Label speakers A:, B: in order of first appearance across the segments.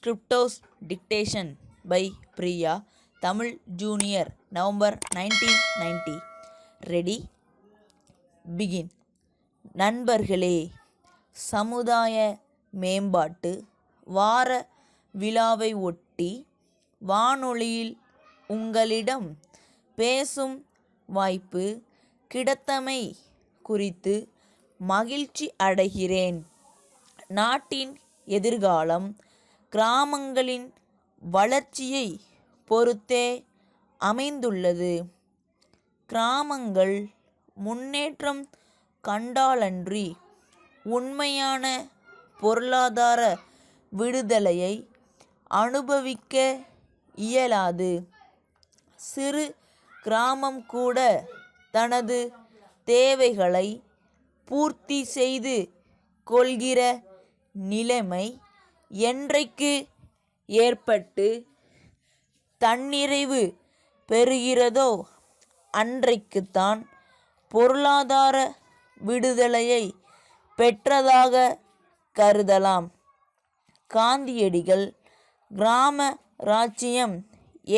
A: Scriptos Dictation by Priya, Tamil Junior, November 1990. Ready? Begin. நண்பர்களே, சமுதாய மேம்பாட்டு வார விழாவை ஒட்டி வானொலியில் உங்களிடம் பேசும் வாய்ப்பு கிடைத்தமை குறித்து மகிழ்ச்சி அடைகிறேன். நாட்டின் எதிர்காலம் கிராமங்களின் வளர்ச்சியை பொறுத்தே அமைந்துள்ளது. கிராமங்கள் முன்னேற்றம் கண்டாலன்றி உண்மையான பொருளாதார விடுதலையை அனுபவிக்க இயலாது. சிறு கிராமம் கூட தனது தேவைகளை பூர்த்தி செய்து கொள்கிற நிலைமை என்றைக்கு ஏற்பட்டு தன்னிறைவு பெறுகிறதோ அன்றைக்குத்தான் பொருளாதார விடுதலையை பெற்றதாக கருதலாம். காந்தியடிகள் கிராம ராஜ்யம்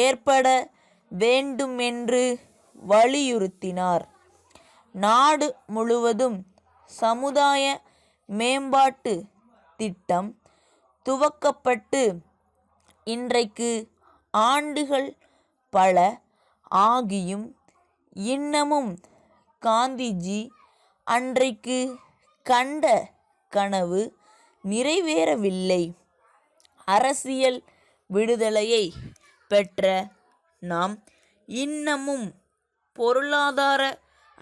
A: ஏற்பட வேண்டுமென்று வலியுறுத்தினார். நாடு முழுவதும் சமுதாய மேம்பாட்டு திட்டம் துவக்கப்பட்டு இன்றைக்கு ஆண்டுகள் பல ஆகியும் இன்னமும் காந்திஜி அன்றைக்கு கண்ட கனவு நிறைவேறவில்லை. அரசியல் விடுதலையை பெற்ற நாம் இன்னமும் பொருளாதார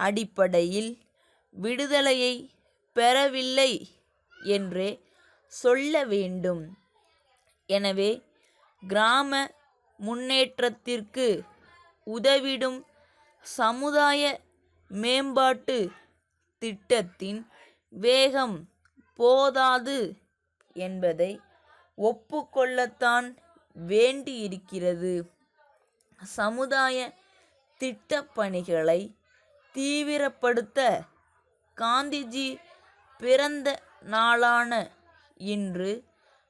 A: அடிப்படையில் விடுதலையை பெறவில்லை என்றே சொல்ல வேண்டும். எனவே கிராம முன்னேற்றத்திற்கு உதவிடும் சமுதாய மேம்பாட்டு திட்டத்தின் வேகம் போதாது என்பதை ஒப்புக்கொள்ளத்தான் வேண்டியிருக்கிறது. சமுதாய திட்டப்பணிகளை தீவிரப்படுத்த காந்திஜி பிறந்த நாளான இன்று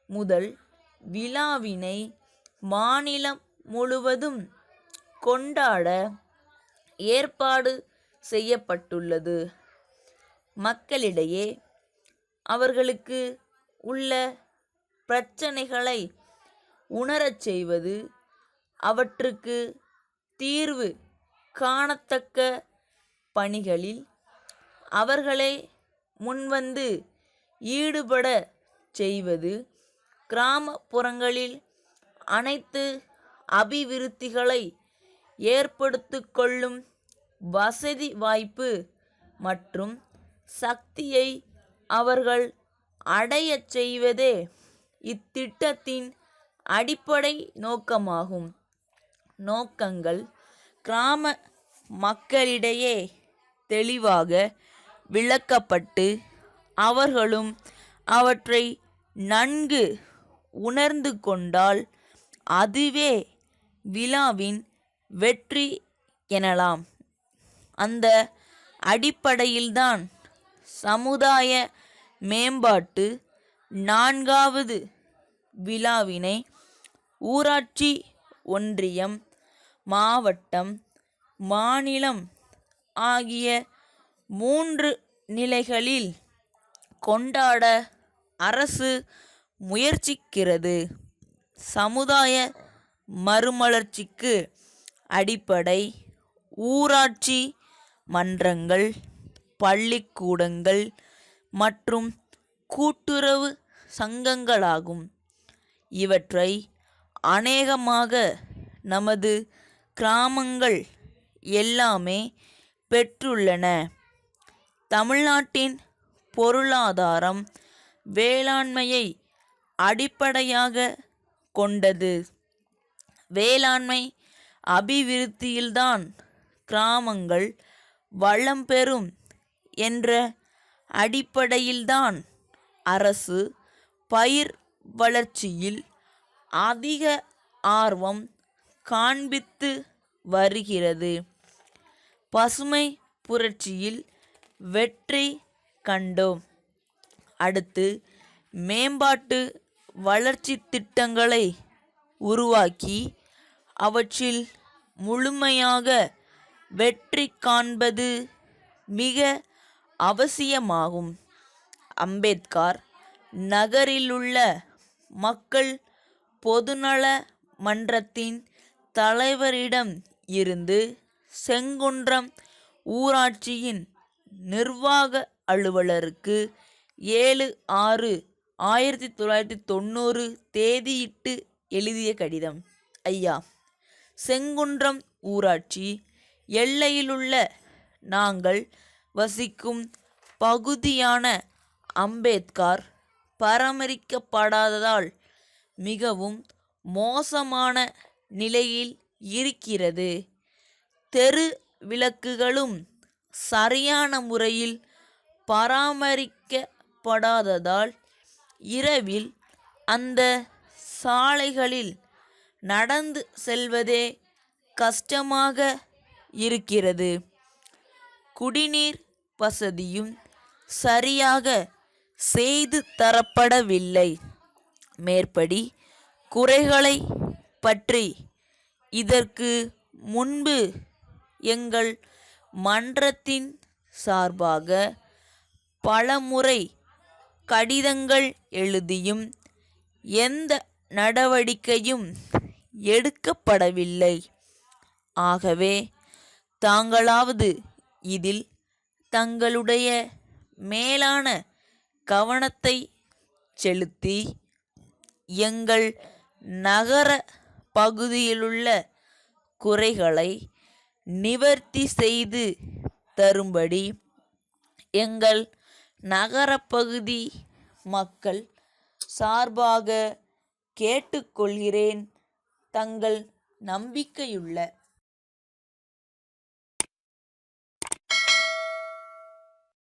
A: முதல் விழாவினை மாநிலம் முழுவதும் கொண்டாட ஏற்பாடு செய்யப்பட்டுள்ளது. மக்களிடையே அவர்களுக்கு உள்ள பிரச்சனைகளை உணரச் செய்வது, அவற்றுக்கு தீர்வு காணத்தக்க பணிகளில் அவர்களே முன்வந்து ஈடுபட செய்வது, கிராமப்புறங்களில் அனைத்து அபிவிருத்திகளை ஏற்படுத்திக் கொள்ளும் வசதி வாய்ப்பு மற்றும் சக்தியை அவர்கள் அடையச் செய்வதே இத்திட்டத்தின் அடிப்படை நோக்கமாகும். நோக்கங்கள் கிராம மக்களிடையே தெளிவாக விளக்கப்பட்டு அவர்களும் அவற்றை நன்கு உணர்ந்து கொண்டால் அதுவே விழாவின் வெற்றி எனலாம். அந்த அடிப்படையில்தான் சமுதாய மேம்பாட்டு 4வது விழாவினை ஊராட்சி ஒன்றியம், மாவட்டம், மாநிலம் ஆகிய 3 நிலைகளில் கொண்டாட அரசு முயற்சிக்கிறது. சமுதாய மறுமலர்ச்சிக்கு அடிப்படை ஊராட்சி மன்றங்கள், பள்ளிக்கூடங்கள் மற்றும் கூட்டுறவு சங்கங்களாகும். இவற்றை அநேகமாக நமது கிராமங்கள் எல்லாமே பெற்றுள்ளன. தமிழ்நாட்டின் பொருளாதாரம் வேளாண்மையை அடிப்படையாக கொண்டது. வேளாண்மை அபிவிருத்தியில்தான் கிராமங்கள் வளம் பெறும் என்ற அடிப்படையில்தான் அரசு பயிர் வளர்ச்சியில் அதிக ஆர்வம் காண்பித்து வருகிறது. பசுமை புரட்சியில் வெற்றி கண்டோம். அடுத்து மேம்பாட்டு வளர்ச்சி திட்டங்களை உருவாக்கி அவற்றில் முழுமையாக வெற்றி காண்பது மிக அவசியமாகும். அம்பேத்கர் நகரிலுள்ள மக்கள் பொதுநல மன்றத்தின் தலைவரிடம் இருந்து செங்குன்றம் ஊராட்சியின் நிர்வாக அலுவலருக்கு 7/6/1990 தேதியிட்டு எழுதிய கடிதம். ஐயா, செங்குன்றம் ஊராட்சி எல்லையிலுள்ள நாங்கள் வசிக்கும் பகுதியான அம்பேத்கர் பராமரிக்கப்படாததால் மிகவும் மோசமான நிலையில் இருக்கிறது. தெரு விளக்குகளும் சரியான முறையில் பராமரிக்கப்படாததால் இரவில் அந்த சாலைகளில் நடந்து செல்வதே கஷ்டமாக இருக்கிறது. குடிநீர் வசதியும் சரியாக செய்து தரப்படவில்லை. மேற்படி குறைகளை பற்றி இதற்கு முன்பு எங்கள் மன்றத்தின் சார்பாக பலமுறை கடிதங்கள் எழுதியும் எந்த நடவடிக்கையும் எடுக்கப்படவில்லை. ஆகவே தாங்களாவது இதில் தங்களுடைய மேலான கவனத்தை செலுத்தி எங்கள் நகர பகுதியிலுள்ள குறைகளை நிவர்த்தி செய்து தரும்படி எங்கள் நகரப்பகுதி மக்கள் சார்பாக கேட்டுக்கொள்கிறேன். தங்கள் நம்பிக்கையுள்ள